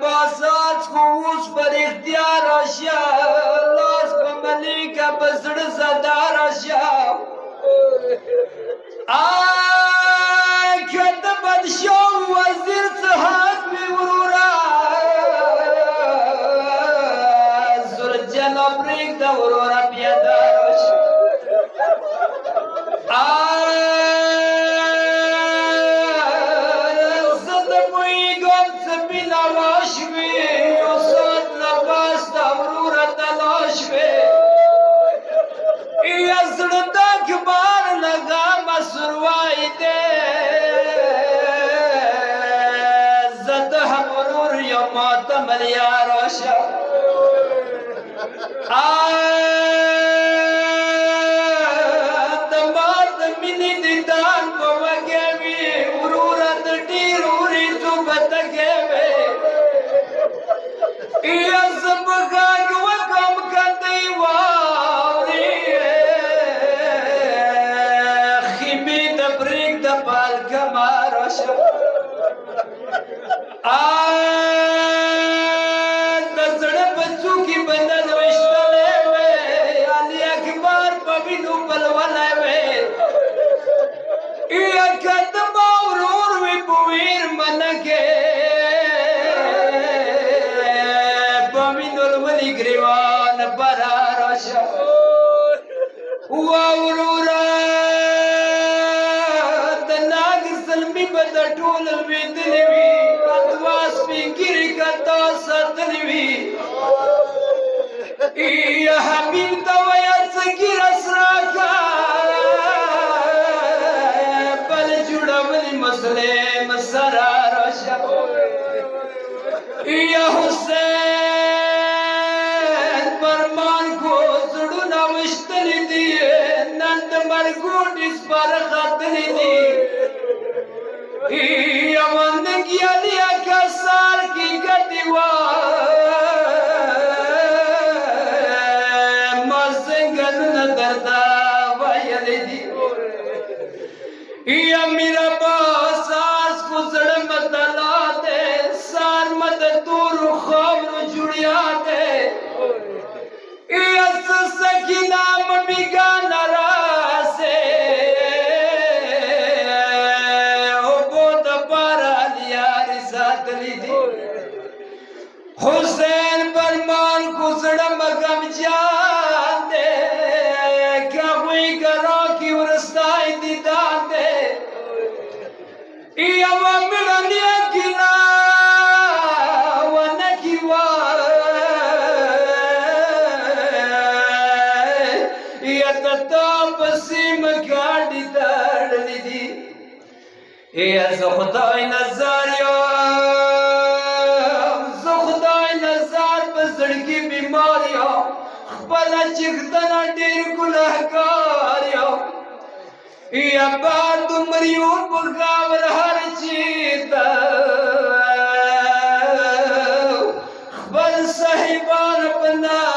बासात को उस पर इख्तियार आशा लाश को मलिका बसड़ सदार आशा खत बदशो वजीर सहाब में उरूरा सुरजन अब्रिक दा उरूरा पियादा खुदाई नजार बसड़ की बीमारियों बला चिकतना डेर गुनहगारियों या बात उमरियों बुगावर हर चीता बल साहिबान अपना